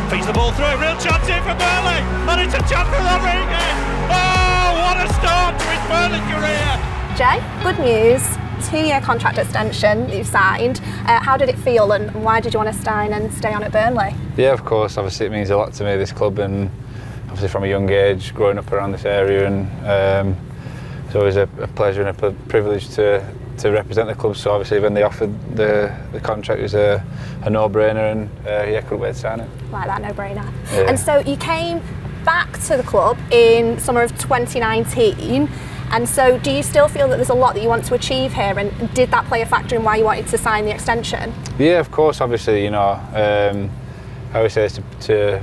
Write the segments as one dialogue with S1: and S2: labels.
S1: Feeds the ball through, real chance here for Burnley, and it's a chance for Rodriguez. Oh, what a start to his Burnley career.
S2: Jay, good news. 2-year contract extension you've signed. How did it feel, and why did you want to sign and stay on at Burnley?
S3: Yeah, of course. Obviously, it means a lot to me, this club, and obviously from a young age, growing up around this area, and it's always a pleasure and a privilege to represent the club. So obviously, when they offered the contract, it was a no-brainer, and yeah, couldn't wait to sign it.
S2: Like that, no-brainer.
S3: Yeah.
S2: And so you came back to the club in summer of 2019. And so do you still feel that there's a lot that you want to achieve here, and did that play a factor in why you wanted to sign the extension?
S3: Yeah, of course. Obviously, you know, I always say to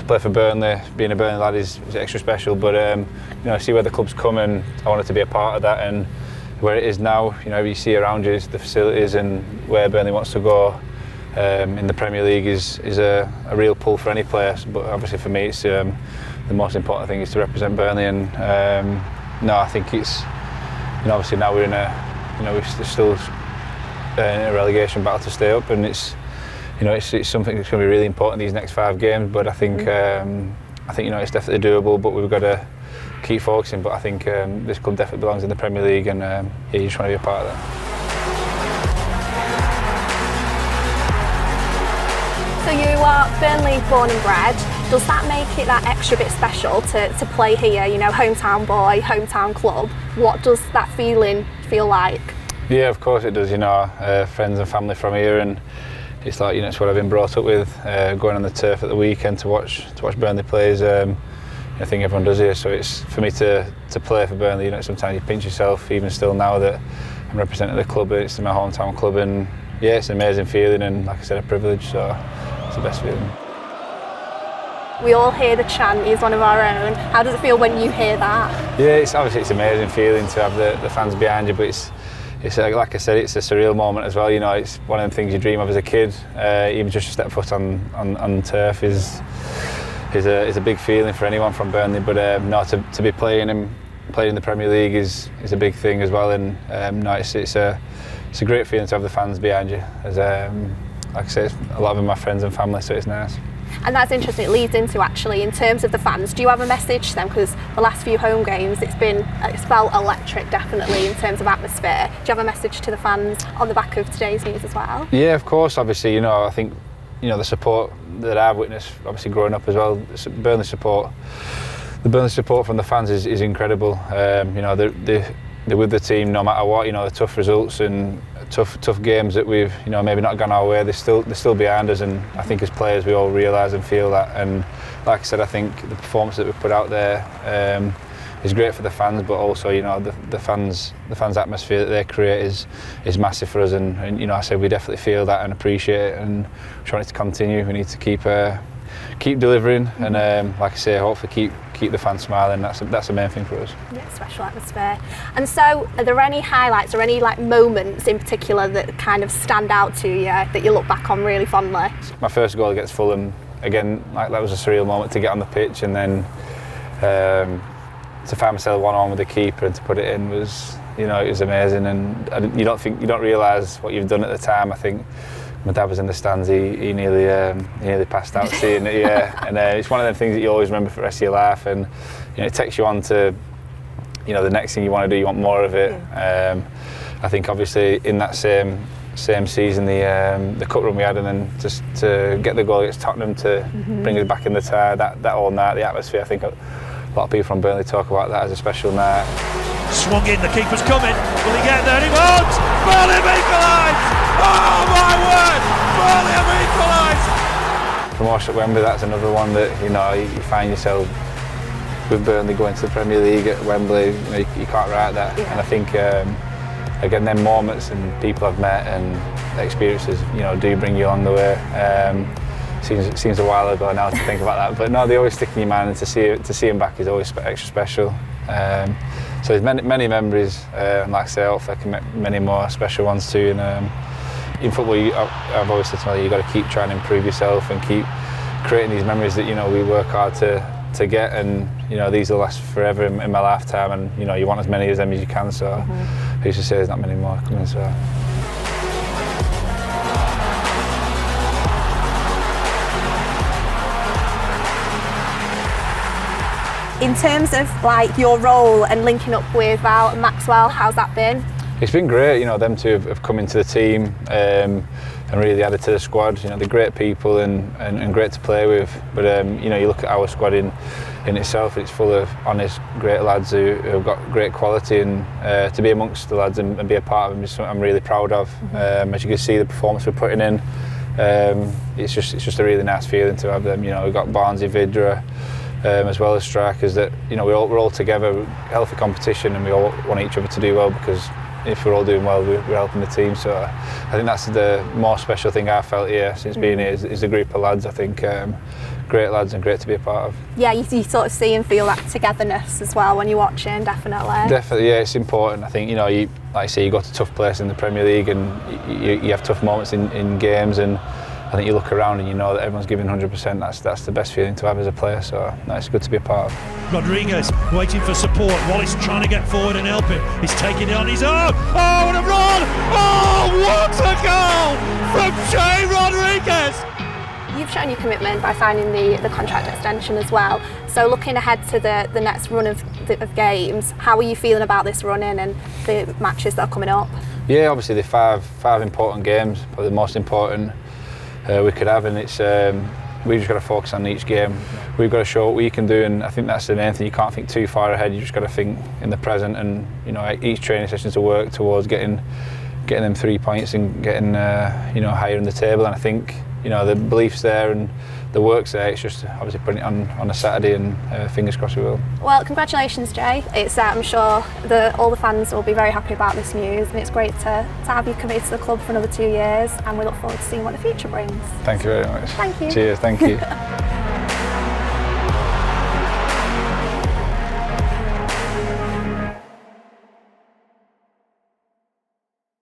S3: play for Burnley, being a Burnley lad is extra special. But you know, see where the club's come, and I wanted to be a part of that, and where it is now. You know, you see around you the facilities and where Burnley wants to go in the Premier League is a real pull for any player. But obviously for me, it's the most important thing is to represent Burnley, and no, I think it's, you know, obviously now we're we're still in a relegation battle to stay up, and it's something that's going to be really important these next 5 games. But I think you know, it's definitely doable, but we've got to keep focusing. But I think this club definitely belongs in the Premier League, and yeah, you just want to be a part of that.
S2: So you are Burnley born and bred. Does that make it that extra bit special to play here? You know, hometown boy, hometown club. What does that feeling feel like?
S3: Yeah, of course it does. You know, friends and family from here, and it's like, you know, it's what I've been brought up with. Going on the turf at the weekend to watch Burnley plays. I think everyone does here. So it's for me to play for Burnley. You know, sometimes you pinch yourself, even still now that I'm representing the club. It's my hometown club, and yeah, it's an amazing feeling, and like I said, a privilege. So it's the best feeling.
S2: We all hear the chant, he's one of our own. How does it feel when you hear that?
S3: Yeah, it's obviously it's an amazing feeling to have the fans behind you, but it's like I said, it's a surreal moment as well. You know, it's one of the things you dream of as a kid. Even just to step foot on turf is a big feeling for anyone from Burnley. But no, to be playing in the Premier League is a big thing as well. And no, it's a great feeling to have the fans behind you. As like I say, a lot of them are my friends and family, so it's nice.
S2: And that's interesting. It leads into, actually, in terms of the fans, do you have a message to them? Because the last few home games, it's felt electric, definitely, in terms of atmosphere. Do you have a message to the fans on the back of today's news as well? Yeah,
S3: of course. Obviously, you know, I think, you know, the support that I've witnessed, obviously growing up as well, the Burnley support from the fans is incredible. You know, they're with the team no matter what. You know, the tough results and tough games that we've, you know, maybe not gone our way, they're still behind us, and I think as players we all realise and feel that. And like I said, I think the performance that we put out there is great for the fans, but also, you know, the fans atmosphere that they create is massive for us, and you know, I said we definitely feel that and appreciate it, and we want it to continue. We need to keep delivering, and like I say, hopefully keep the fans smiling. That's the main thing for us. Yeah,
S2: special atmosphere. And so, are there any highlights or any like moments in particular that kind of stand out to you that you look back on really fondly?
S3: My first goal against Fulham, again, like that was a surreal moment to get on the pitch, and then to find myself one-on-one with the keeper and to put it in was, you know, it was amazing. And you don't realise what you've done at the time. I think my dad was in the stands. He nearly passed out seeing it. Yeah, and it's one of them things that you always remember for the rest of your life, and you know, it takes you on to, you know, the next thing you want to do. You want more of it.
S2: Yeah.
S3: I think obviously in that same season, the cup run we had, and then just to get the goal against Tottenham to bring us back in the tie, that whole night, the atmosphere. I think a lot of people from Burnley talk about that as a special night.
S1: Swung in, the keeper's coming. Will he get there? He won't. Burnley have equalised. Oh my word! Burnley have equalised.
S3: Promotion at Wembley, that's another one that, you know, you find yourself with Burnley going to the Premier League at Wembley. You know, you can't write that.
S2: Yeah.
S3: And I think again, them moments and people I've met and experiences, you know, do bring you along the way. Seems a while ago now to think about that, but no, they always stick in your mind, and to see them back is always extra special. So there's many memories, and like I say, hopefully I can make many more special ones too. And in football, I've always said to myself, you've got to keep trying to improve yourself and keep creating these memories that, you know, we work hard to get, and you know, these will last forever in my lifetime, and you know, you want as many of them as you can. So who's to say there's not many more coming? So.
S2: In terms of like your role and linking up with Val and Maxwell, how's that been?
S3: It's been great, you know, them two have come into the team and really added to the squad. You know, they're great people and great to play with. But you know, you look at our squad in itself, it's full of honest, great lads who have got great quality, and to be amongst the lads and be a part of them is something I'm really proud of. As you can see, the performance we're putting in, it's just a really nice feeling to have them. You know, we've got Barnsley, Vidra, as well as strikers that, you know, we're all together, healthy competition, and we all want each other to do well, because if we're all doing well, we're helping the team. So I think that's the more special thing I've felt here since being here is a group of lads. I think great lads and great to be a part of. Yeah,
S2: you sort of see and feel that togetherness as well when you're watching, definitely.
S3: Definitely, yeah, it's important. I think, you know, like I say, you go to tough places in the Premier League and you have tough moments in games, and I think you look around and you know that everyone's giving 100%. That's the best feeling to have as a player, so it's good to be a part of.
S1: Rodriguez waiting for support. Wallace trying to get forward and help him. He's taking it on his own. Oh, and a run! Oh, what a goal from Jay Rodriguez!
S2: You've shown your commitment by signing the contract extension as well. So looking ahead to the next run of games, how are you feeling about this run in and the matches that are coming up?
S3: Yeah, obviously the five important games, probably the most important we could have, and it's we've just got to focus on each game. We've got to show what we can do, and I think that's the main thing. You can't think too far ahead. You just got to think in the present, and you know, each training session to work towards getting them 3 points and getting you know, higher in the table. And I think, you know, the belief's there and the work's there. It's just obviously putting it on a Saturday, and fingers crossed we will.
S2: Well, congratulations, Jay. It's I'm sure all the fans will be very happy about this news, and it's great to have you committed to the club for another 2 years, and we look forward to seeing what the future brings.
S3: Thank you very much.
S2: Thank you.
S3: Cheers, thank you.